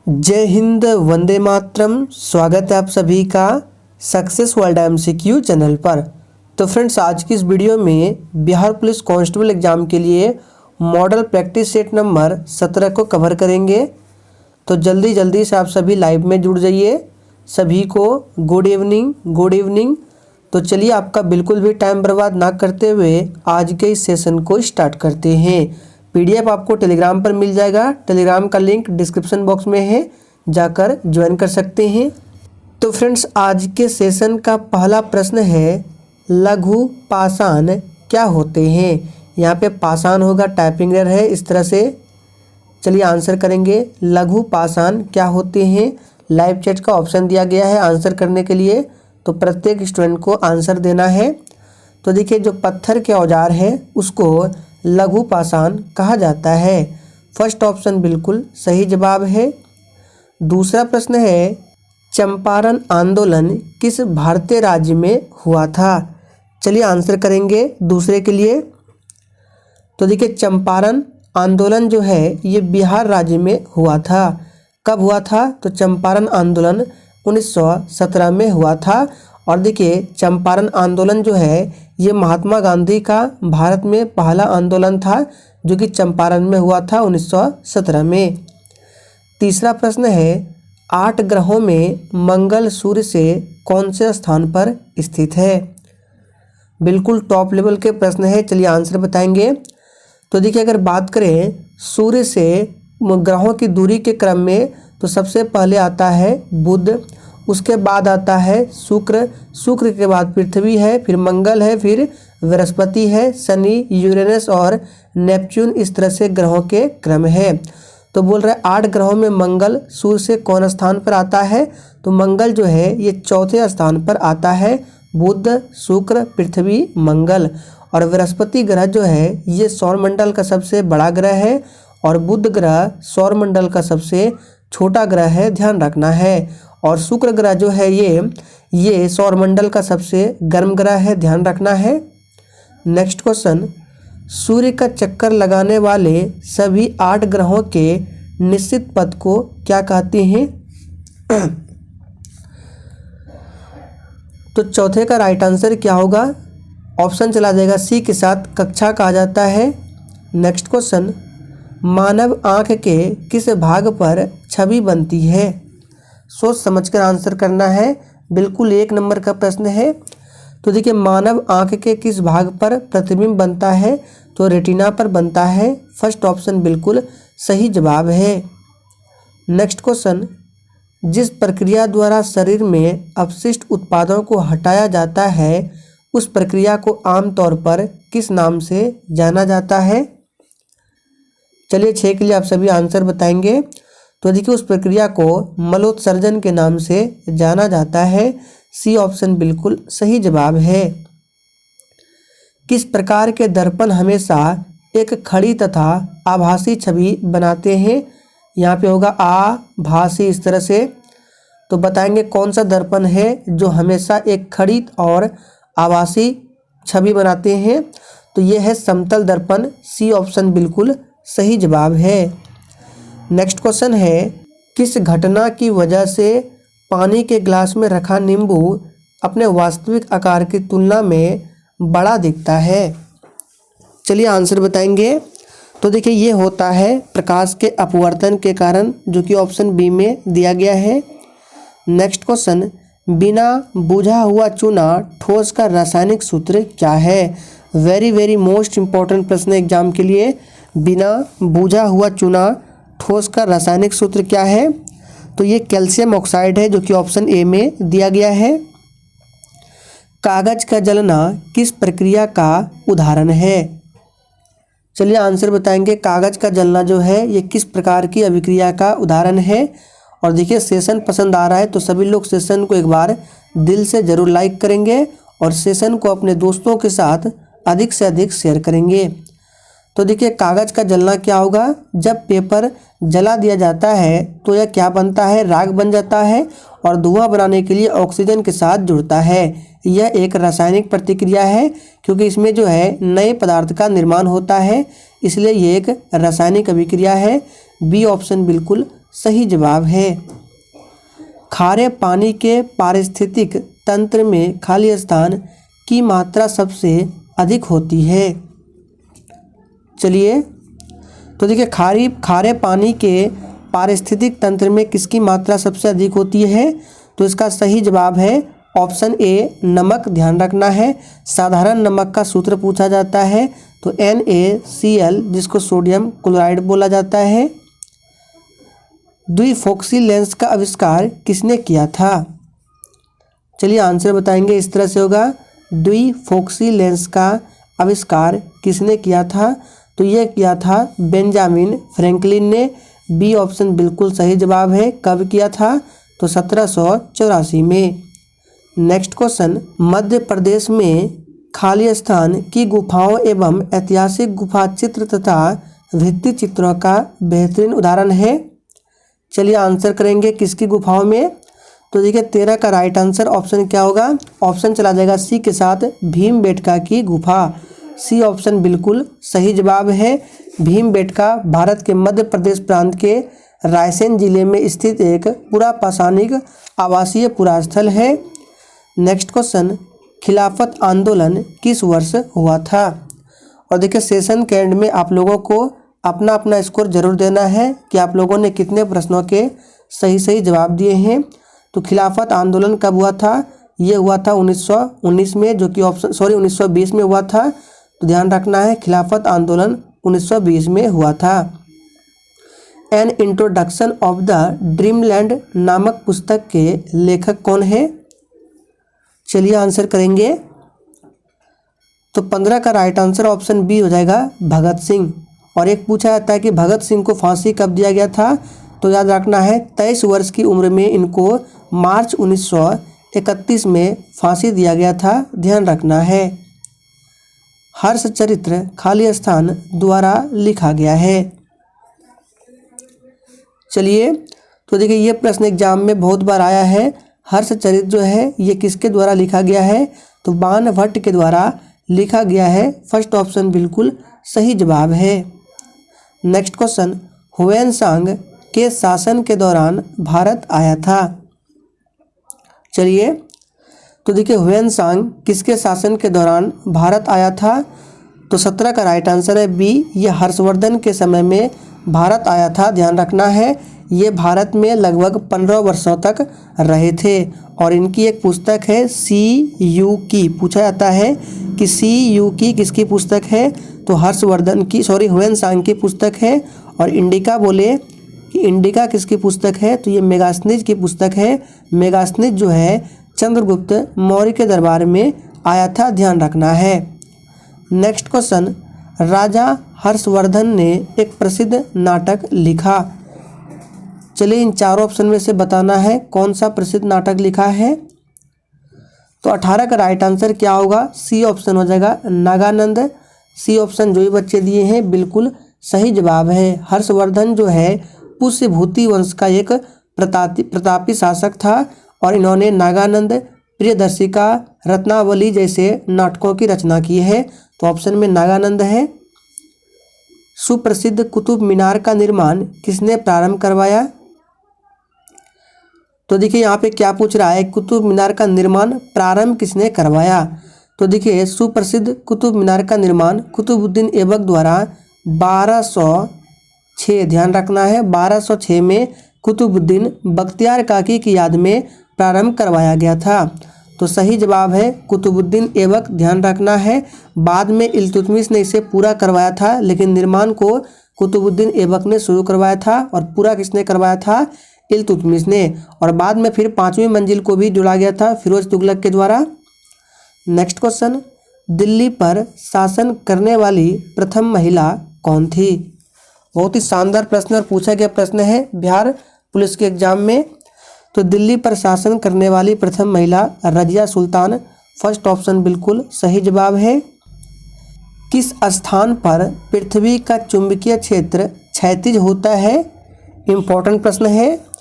जय हिंद, वंदे मातरम। स्वागत है आप सभी का सक्सेस वर्ल्ड एमसीक्यू चैनल पर। तो फ्रेंड्स, आज की इस वीडियो में बिहार पुलिस कांस्टेबल एग्जाम के लिए मॉडल प्रैक्टिस सेट नंबर 17 को कवर करेंगे। तो जल्दी जल्दी से आप सभी लाइव में जुड़ जाइए। सभी को गुड इवनिंग, गुड इवनिंग। तो चलिए, आपका बिल्कुल भी टाइम बर्बाद ना करते हुए आज के इस सेशन को स्टार्ट करते हैं। पीडीएफ आपको टेलीग्राम पर मिल जाएगा। टेलीग्राम का लिंक डिस्क्रिप्शन बॉक्स में है, जाकर ज्वाइन कर सकते हैं। तो फ्रेंड्स, आज के सेशन का पहला प्रश्न है, लघु पाषाण क्या होते हैं। यहाँ पे पाषाण होगा, टाइपिंग एरर है इस तरह से। चलिए आंसर करेंगे, लघु पाषाण क्या होते हैं। लाइव चैट का ऑप्शन दिया गया है आंसर करने के लिए, तो प्रत्येक स्टूडेंट को आंसर देना है। तो देखिए, जो पत्थर के औजार है उसको लघु पाषाण कहा जाता है। फर्स्ट ऑप्शन बिल्कुल सही जवाब है। दूसरा प्रश्न है, चंपारण आंदोलन किस भारतीय राज्य में हुआ था। चलिए आंसर करेंगे दूसरे के लिए। तो देखिए, चंपारण आंदोलन जो है ये बिहार राज्य में हुआ था। कब हुआ था? तो चंपारण आंदोलन 1917 में हुआ था। और देखिए, चंपारण आंदोलन जो है ये महात्मा गांधी का भारत में पहला आंदोलन था, जो कि चंपारण में हुआ था 1917 में। तीसरा प्रश्न है, 8 ग्रहों में मंगल सूर्य से कौन से स्थान पर स्थित है। बिल्कुल टॉप लेवल के प्रश्न है। चलिए आंसर बताएंगे। तो देखिए, अगर बात करें सूर्य से ग्रहों की दूरी के क्रम में, तो सबसे पहले आता है बुध, उसके बाद आता है शुक्र, शुक्र के बाद पृथ्वी है, फिर मंगल है, फिर बृहस्पति है, शनि, यूरेनस और नेपच्यून। इस तरह से ग्रहों के क्रम है। तो बोल रहा है 8 ग्रहों में मंगल सूर्य से कौन स्थान पर आता है। तो मंगल जो है ये चौथे स्थान पर आता है। बुध, शुक्र, पृथ्वी, मंगल। और बृहस्पति ग्रह जो है ये सौरमंडल का सबसे बड़ा ग्रह है, और बुध ग्रह सौरमंडल का सबसे छोटा ग्रह है, ध्यान रखना है। और शुक्र ग्रह जो है ये सौरमंडल का सबसे गर्म ग्रह है, ध्यान रखना है। नेक्स्ट क्वेश्चन, सूर्य का चक्कर लगाने वाले सभी 8 ग्रहों के निश्चित पथ को क्या कहते हैं। तो चौथे का राइट आंसर क्या होगा? ऑप्शन चला जाएगा सी के साथ, कक्षा कहा जाता है। नेक्स्ट क्वेश्चन, मानव आँख के किस भाग पर छवि बनती है। सोच समझकर आंसर करना है। बिल्कुल 1 नंबर का प्रश्न है। तो देखिए, मानव आँख के किस भाग पर प्रतिबिंब बनता है। तो रेटिना पर बनता है। फर्स्ट ऑप्शन बिल्कुल सही जवाब है। नेक्स्ट क्वेश्चन, जिस प्रक्रिया द्वारा शरीर में अपशिष्ट उत्पादों को हटाया जाता है उस प्रक्रिया को आमतौर पर किस नाम से जाना जाता है। चलिए 6 के लिए आप सभी आंसर बताएंगे। तो देखिए, उस प्रक्रिया को मलोत्सर्जन के नाम से जाना जाता है। सी ऑप्शन बिल्कुल सही जवाब है। किस प्रकार के दर्पण हमेशा एक खड़ी तथा आभासी छवि बनाते हैं। यहाँ पे होगा आभासी इस तरह से। तो बताएंगे कौन सा दर्पण है जो हमेशा एक खड़ी और आभासी छवि बनाते हैं। तो ये है समतल दर्पण। सी ऑप्शन बिल्कुल सही जवाब है। नेक्स्ट क्वेश्चन है, किस घटना की वजह से पानी के गिलास में रखा नींबू अपने वास्तविक आकार की तुलना में बड़ा दिखता है। चलिए आंसर बताएंगे। तो देखिए, ये होता है प्रकाश के अपवर्तन के कारण, जो कि ऑप्शन बी में दिया गया है। नेक्स्ट क्वेश्चन, बिना बुझा हुआ चूना ठोस का रासायनिक सूत्र क्या है। वेरी वेरी मोस्ट इम्पोर्टेंट प्रश्न एग्जाम के लिए। बिना बुझा हुआ चूना ठोस का रासायनिक सूत्र क्या है। तो ये कैल्शियम ऑक्साइड है, जो कि ऑप्शन ए में दिया गया है। कागज का जलना किस प्रक्रिया का उदाहरण है। चलिए आंसर बताएंगे। कागज का जलना जो है ये किस प्रकार की अभिक्रिया का उदाहरण है। और देखिए, सेशन पसंद आ रहा है तो सभी लोग सेशन को एक बार दिल से ज़रूर लाइक करेंगे, और सेशन को अपने दोस्तों के साथ अधिक से अधिक शेयर करेंगे। तो देखिए, कागज़ का जलना क्या होगा? जब पेपर जला दिया जाता है तो यह क्या बनता है? राख बन जाता है, और धुआं बनाने के लिए ऑक्सीजन के साथ जुड़ता है। यह एक रासायनिक प्रतिक्रिया है, क्योंकि इसमें जो है नए पदार्थ का निर्माण होता है, इसलिए ये एक रासायनिक अभिक्रिया है। बी ऑप्शन बिल्कुल सही जवाब है। खारे पानी के पारिस्थितिक तंत्र में खाली स्थान की मात्रा सबसे अधिक होती है। चलिए, तो देखिए खारे पानी के पारिस्थितिक तंत्र में किसकी मात्रा सबसे अधिक होती है? तो इसका सही जवाब है ऑप्शन ए नमक। ध्यान रखना है, साधारण नमक का सूत्र पूछा जाता है तो NaCl, जिसको सोडियम क्लोराइड बोला जाता है। द्विफोक्सी लेंस का आविष्कार किसने किया था? चलिए आंसर बताएंगे, इस तरह से होगा, द्विफोक्सी लेंस का आविष्कार किसने किया था? तो यह किया था बेंजामिन फ्रैंकलिन ने। बी ऑप्शन बिल्कुल सही जवाब है। कब किया था? तो 1784 में। नेक्स्ट क्वेश्चन, मध्य प्रदेश में खाली स्थान की गुफाओं एवं ऐतिहासिक गुफा चित्र तथा भित्ति चित्रों का बेहतरीन उदाहरण है। चलिए आंसर करेंगे किसकी गुफाओं में? तो देखिए 13 का राइट आंसर ऑप्शन क्या होगा? ऑप्शन चला जाएगा सी के साथ, भीमबेटका की गुफा। सी ऑप्शन बिल्कुल सही जवाब है। भीमबेटका भारत के मध्य प्रदेश प्रांत के रायसेन जिले में स्थित एक पुरापाषाणिक आवासीय पुरास्थल है। नेक्स्ट क्वेश्चन, खिलाफत आंदोलन किस वर्ष हुआ था? और देखिए सेशन के एंड में आप लोगों को अपना अपना स्कोर जरूर देना है कि आप लोगों ने कितने प्रश्नों के सही जवाब दिए हैं। तो खिलाफत आंदोलन कब हुआ था? ये हुआ था 1919 में, जो कि 1920 में हुआ था। तो ध्यान रखना है, खिलाफत आंदोलन 1920 में हुआ था। An introduction of the dreamland नामक पुस्तक के लेखक कौन है? चलिए आंसर करेंगे। तो 15 का राइट आंसर ऑप्शन बी हो जाएगा, भगत सिंह। और एक पूछा जाता है कि भगत सिंह को फांसी कब दिया गया था? तो याद रखना है 23 वर्ष की उम्र में इनको मार्च 1931 में फांसी दिया गया था। ध्यान रखना है। हर्षचरित्र खाली स्थान द्वारा लिखा गया है। चलिए, तो देखिए ये प्रश्न एग्जाम में बहुत बार आया है। हर्षचरित्र जो है ये किसके द्वारा लिखा गया है? तो बाणभट्ट के द्वारा लिखा गया है। फर्स्ट ऑप्शन बिल्कुल सही जवाब है। नेक्स्ट क्वेश्चन, ह्वेनसांग के शासन के दौरान भारत आया था। चलिए, तो देखिए ह्वेनसांग किसके शासन के दौरान भारत आया था? तो 17 का राइट आंसर है बी, ये हर्षवर्धन के समय में भारत आया था। ध्यान रखना है, ये भारत में लगभग 15 वर्षों तक रहे थे। और इनकी एक पुस्तक है CU की। पूछा जाता है कि CU की किसकी पुस्तक है? तो ह्वेनसांग की पुस्तक है। और इंडिका बोले कि इंडिका किसकी पुस्तक है? तो ये मेगास्थनीज की पुस्तक है। मेगास्थनीज जो है चंद्रगुप्त मौर्य के दरबार में आया था। ध्यान रखना है। नेक्स्ट क्वेश्चन, राजा हर्षवर्धन ने एक प्रसिद्ध नाटक लिखा। चलिए इन चारों ऑप्शन में से बताना है कौन सा प्रसिद्ध नाटक लिखा है। तो 18 का राइट आंसर क्या होगा? सी ऑप्शन हो जाएगा, नागानंद। सी ऑप्शन जो भी बच्चे दिए हैं बिल्कुल सही जवाब है। हर्षवर्धन जो है पुष्यभूति वंश का एक प्रतापी शासक था और इन्होंने नागानंद, प्रियदर्शिका, रत्नावली जैसे नाटकों की रचना की है। तो ऑप्शन में नागानंद है। सुप्रसिद्ध कुतुब मीनार का निर्माण किसने प्रारंभ करवाया? तो देखिए यहाँ पे क्या पूछ रहा है, कुतुब मीनार का निर्माण प्रारंभ किसने करवाया? तो देखिए सुप्रसिद्ध कुतुब मीनार का निर्माण कुतुबुद्दीन ऐबक द्वारा 1206, ध्यान रखना है 1206 में कुतुबुद्दीन बख्तियार काकी की याद में प्रारंभ करवाया गया था। तो सही जवाब है कुतुबुद्दीन ऐबक। ध्यान रखना है, बाद में इल्तुतमिश ने इसे पूरा करवाया था, लेकिन निर्माण को कुतुबुद्दीन ऐबक ने शुरू करवाया था और पूरा किसने करवाया था? इल्तुतमिश ने। और बाद में फिर 5वीं मंजिल को भी जोड़ा गया था फिरोज तुगलक के द्वारा। नेक्स्ट क्वेश्चन, दिल्ली पर शासन करने वाली प्रथम महिला कौन थी? बहुत ही शानदार प्रश्न और पूछा गया प्रश्न है बिहार पुलिस के एग्जाम में। तो दिल्ली पर शासन करने वाली प्रथम महिला रजिया सुल्तान। फर्स्ट ऑप्शन बिल्कुल सही जवाब है। किस स्थान पर पृथ्वी का चुंबकीय क्षेत्र क्षैतिज होता है? इम्पोर्टेंट प्रश्न है।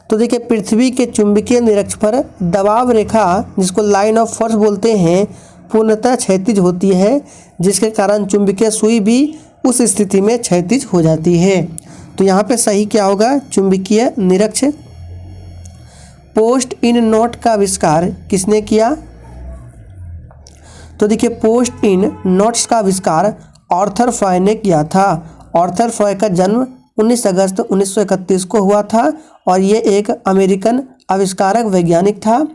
तो देखिए पृथ्वी के चुंबकीय निरक्ष पर दबाव रेखा, जिसको लाइन ऑफ फोर्स बोलते हैं, पूर्णतः क्षैतिज होती है, जिसके कारण चुंबकीय सुई भी उस स्थिति में क्षैतिज हो जाती है। तो यहाँ पे सही क्या होगा, चुंबकीय निरक्ष। पोस्ट इन नोट का आविष्कार किसने किया? तो देखिए पोस्ट इन नोट्स का आविष्कार आर्थर फ्राय ने किया था। आर्थर फ्राय का जन्म 19 अगस्त 1931 को हुआ था और ये एक अमेरिकन आविष्कारक वैज्ञानिक था।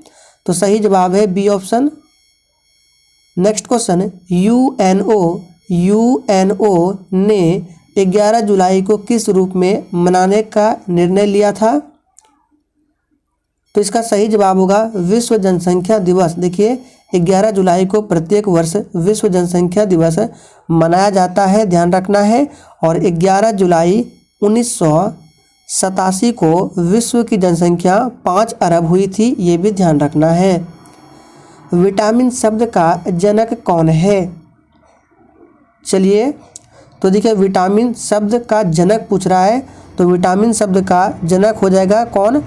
तो सही जवाब है B option. Next question, UNO ने 11 जुलाई को किस रूप में मनाने का निर्णय लिया था? तो इसका सही जवाब होगा विश्व जनसंख्या दिवस। देखिए 11 जुलाई को प्रत्येक वर्ष विश्व जनसंख्या दिवस मनाया जाता है, ध्यान रखना है। और 11 जुलाई 1987 को विश्व की जनसंख्या 5 अरब हुई थी, ये भी ध्यान रखना है। विटामिन शब्द का जनक कौन है? चलिए तो देखिए विटामिन शब्द का जनक पूछ रहा है, तो विटामिन शब्द का जनक हो जाएगा कौन?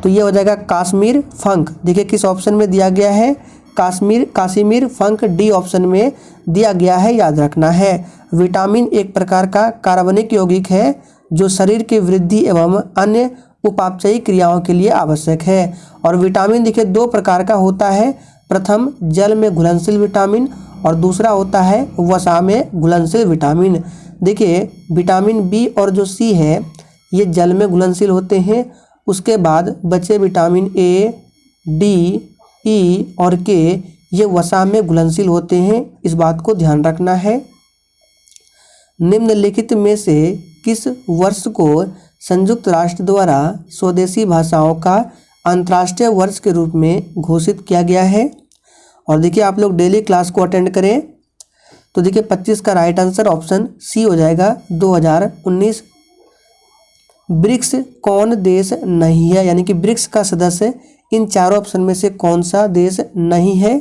तो ये हो जाएगा काश्मीर फंक। देखिए किस ऑप्शन में दिया गया है, काश्मीर फंक डी ऑप्शन में दिया गया है, याद रखना है। विटामिन एक प्रकार का कार्बनिक यौगिक है जो शरीर की वृद्धि एवं अन्य उपापचयी क्रियाओं के लिए आवश्यक है। और विटामिन देखिए 2 प्रकार का होता है, प्रथम जल में घुलनशील विटामिन और दूसरा होता है वसा में घुलनशील विटामिन। देखिए विटामिन बी और जो सी है ये जल में घुलनशील होते हैं, उसके बाद बचे विटामिन ए, डी, ई और के ये वसा में घुलनशील होते हैं, इस बात को ध्यान रखना है। निम्नलिखित में से किस वर्ष को संयुक्त राष्ट्र द्वारा स्वदेशी भाषाओं का अंतर्राष्ट्रीय वर्ष के रूप में घोषित किया गया है? और देखिए आप लोग डेली क्लास को अटेंड करें। तो देखिए 25 का राइट आंसर ऑप्शन सी हो जाएगा 2019। ब्रिक्स कौन देश नहीं है, यानी कि ब्रिक्स का सदस्य इन चारों ऑप्शन में से कौन सा देश नहीं है?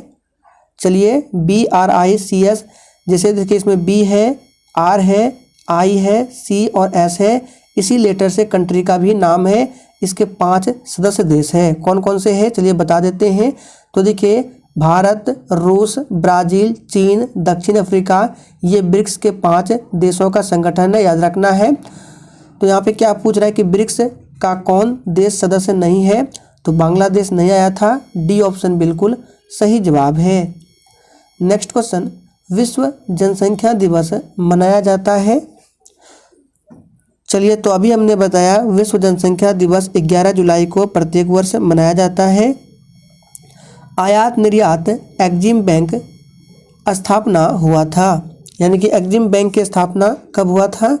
चलिए BRICS, जैसे देखिए इसमें बी है, आर है, आई है, सी और एस है, इसी लेटर से कंट्री का भी नाम है। इसके 5 सदस्य देश हैं, कौन कौन से हैं चलिए बता देते हैं। तो देखिए भारत, रूस, ब्राज़ील, चीन, दक्षिण अफ्रीका, ये ब्रिक्स के 5 देशों का संगठन है, याद रखना है। तो यहाँ पे क्या पूछ रहा है कि ब्रिक्स का कौन देश सदस्य नहीं है? तो बांग्लादेश नहीं आया था, डी ऑप्शन बिल्कुल सही जवाब है। नेक्स्ट क्वेश्चन, विश्व जनसंख्या दिवस मनाया जाता है? चलिए तो अभी हमने बताया विश्व जनसंख्या दिवस 11 जुलाई को प्रत्येक वर्ष मनाया जाता है। आयात निर्यात एग्जिम बैंक स्थापना हुआ था, यानी कि एग्जिम बैंक की स्थापना कब हुआ था?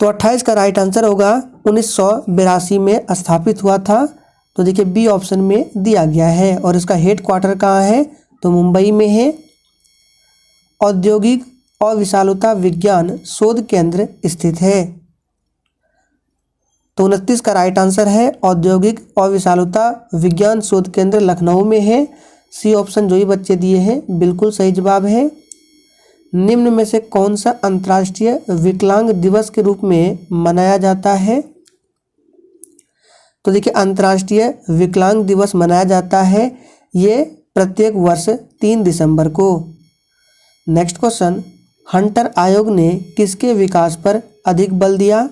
तो 28 का राइट आंसर होगा 1982 में स्थापित हुआ था। तो देखिए बी ऑप्शन में दिया गया है। और इसका हेड क्वार्टर कहाँ है? तो मुंबई में है। औद्योगिक अविशालता विज्ञान शोध केंद्र स्थित है? तो 29 का राइट आंसर है औद्योगिक अविशालता विज्ञान शोध केंद्र लखनऊ में है। सी ऑप्शन जो ही बच्चे दिए हैं बिल्कुल सही जवाब है। निम्न में से कौन सा अंतर्राष्ट्रीय विकलांग दिवस के रूप में मनाया जाता है? तो देखिए अंतर्राष्ट्रीय विकलांग दिवस मनाया जाता है ये प्रत्येक वर्ष 3 दिसंबर को। नेक्स्ट क्वेश्चन, हंटर आयोग ने किसके विकास पर अधिक बल दिया?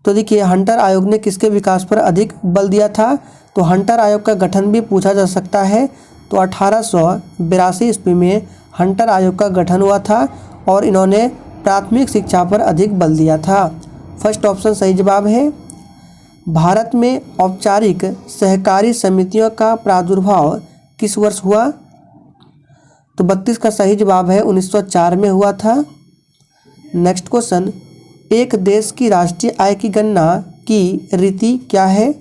तो देखिए हंटर आयोग ने किसके विकास पर अधिक बल दिया था? तो हंटर आयोग का गठन भी पूछा जा सकता है। तो 1882 ईस्वी में हंटर आयोग का गठन हुआ था और इन्होंने प्राथमिक शिक्षा पर अधिक बल दिया था। फर्स्ट ऑप्शन सही जवाब है। भारत में औपचारिक सहकारी समितियों का प्रादुर्भाव किस वर्ष हुआ? तो 32 का सही जवाब है 1904 में हुआ था। नेक्स्ट क्वेश्चन, एक देश की राष्ट्रीय आय की गणना की रीति क्या है?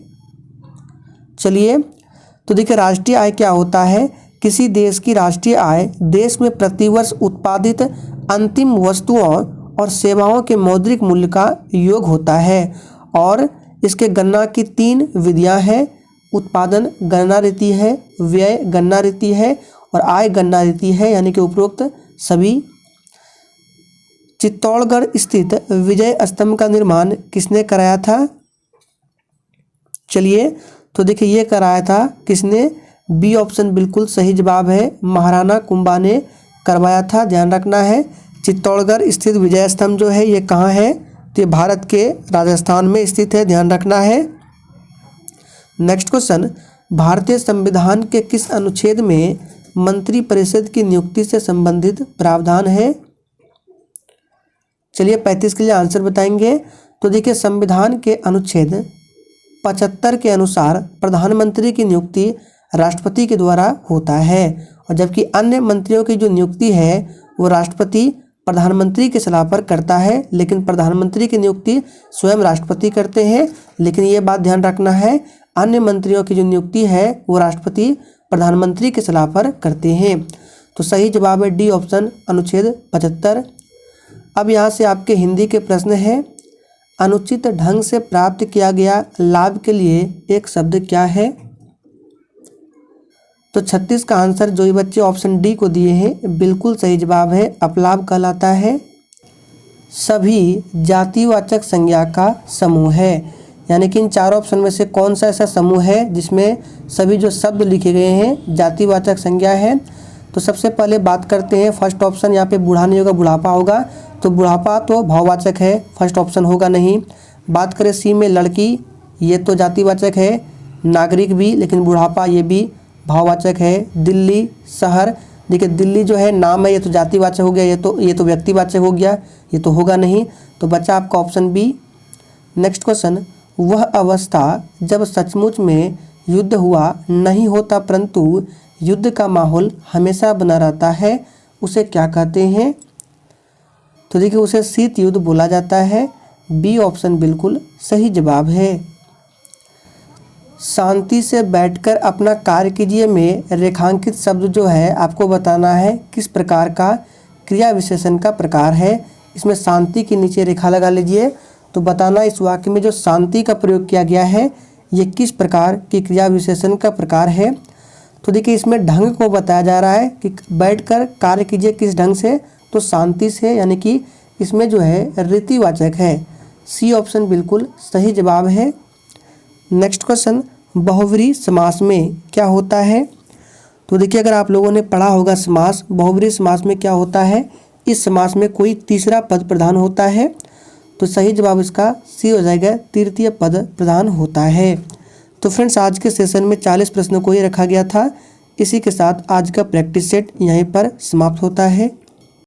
चलिए तो देखिए राष्ट्रीय आय क्या होता है? किसी देश की राष्ट्रीय आय देश में प्रतिवर्ष उत्पादित अंतिम वस्तुओं और सेवाओं के मौद्रिक मूल्य का योग होता है। और इसके गणना की 3 विधियां हैं। उत्पादन गणना रीति है, व्यय गणना रीति है और आय गणना रीति है, यानी कि उपरोक्त सभी। चित्तौड़गढ़ स्थित विजय स्तंभ का निर्माण किसने कराया था? चलिए तो देखिए ये कराया था किसने? बी ऑप्शन बिल्कुल सही जवाब है, महाराणा कुंभा ने करवाया था, ध्यान रखना है। चित्तौड़गढ़ स्थित विजय स्तंभ जो है ये कहाँ है, तो ये भारत के राजस्थान में स्थित है, ध्यान रखना है। नेक्स्ट क्वेश्चन, भारतीय संविधान के किस अनुच्छेद में मंत्रिपरिषद की नियुक्ति से संबंधित प्रावधान है। चलिए 35 के लिए आंसर बताएंगे। तो देखिए संविधान के अनुच्छेद 75 के अनुसार प्रधानमंत्री की नियुक्ति राष्ट्रपति के द्वारा होता है, और जबकि अन्य मंत्रियों की जो नियुक्ति है वो राष्ट्रपति प्रधानमंत्री की सलाह पर करता है, लेकिन प्रधानमंत्री की नियुक्ति स्वयं राष्ट्रपति करते हैं। लेकिन ये बात ध्यान रखना है, अन्य मंत्रियों की जो नियुक्ति है वो राष्ट्रपति प्रधानमंत्री की सलाह पर करते हैं। तो सही जवाब है डी ऑप्शन, अनुच्छेद 75। अब यहाँ से आपके हिंदी के प्रश्न है, अनुचित ढंग से प्राप्त किया गया लाभ के लिए एक शब्द क्या है। तो 36 का आंसर जो ये बच्चे ऑप्शन डी को दिए हैं बिल्कुल सही जवाब है, अपलाभ कहलाता है। सभी जातिवाचक संज्ञा का समूह है, यानी कि इन चारों ऑप्शन में से कौन सा ऐसा समूह है जिसमें सभी जो शब्द लिखे गए हैं जातिवाचक संज्ञा है। तो सबसे पहले बात करते हैं फर्स्ट ऑप्शन, यहाँ पे बूढ़ा नहीं होगा बुढ़ापा होगा, तो बुढ़ापा तो भाववाचक है, फर्स्ट ऑप्शन होगा नहीं। बात करें सी में लड़की, ये तो जातिवाचक है, नागरिक भी, लेकिन बुढ़ापा ये भी भाववाचक है। दिल्ली शहर, देखिए दिल्ली जो है नाम है, ये तो जातिवाचक हो गया, ये तो व्यक्तिवाचक हो गया, ये तो होगा नहीं, तो बचा आपका ऑप्शन बी। नेक्स्ट क्वेश्चन, वह अवस्था जब सचमुच में युद्ध हुआ नहीं होता परंतु युद्ध का माहौल हमेशा बना रहता है, उसे क्या कहते हैं। तो देखिए उसे शीत युद्ध बोला जाता है, बी ऑप्शन बिल्कुल सही जवाब है। शांति से बैठकर अपना कार्य कीजिए में रेखांकित शब्द जो है आपको बताना है किस प्रकार का क्रिया विशेषण का प्रकार है। इसमें शांति के नीचे रेखा लगा लीजिए, तो बताना इस वाक्य में जो शांति का प्रयोग किया गया है ये किस प्रकार की क्रिया विशेषण का प्रकार है। तो देखिए इसमें ढंग को बताया जा रहा है कि बैठकर कार्य कीजिए किस ढंग से, तो शांति से, यानी कि इसमें जो है रीतिवाचक है, सी ऑप्शन बिल्कुल सही जवाब है। नेक्स्ट क्वेश्चन, बहुव्रीहि समास में क्या होता है। तो देखिए अगर आप लोगों ने पढ़ा होगा समास, बहुव्रीहि समास में क्या होता है, इस समास में कोई तीसरा पद प्रधान होता है, तो सही जवाब इसका सी हो जाएगा, तृतीय पद प्रधान होता है। तो फ्रेंड्स आज के सेशन में 40 प्रश्नों को ही रखा गया था। इसी के साथ आज का प्रैक्टिस सेट यहीं पर समाप्त होता है।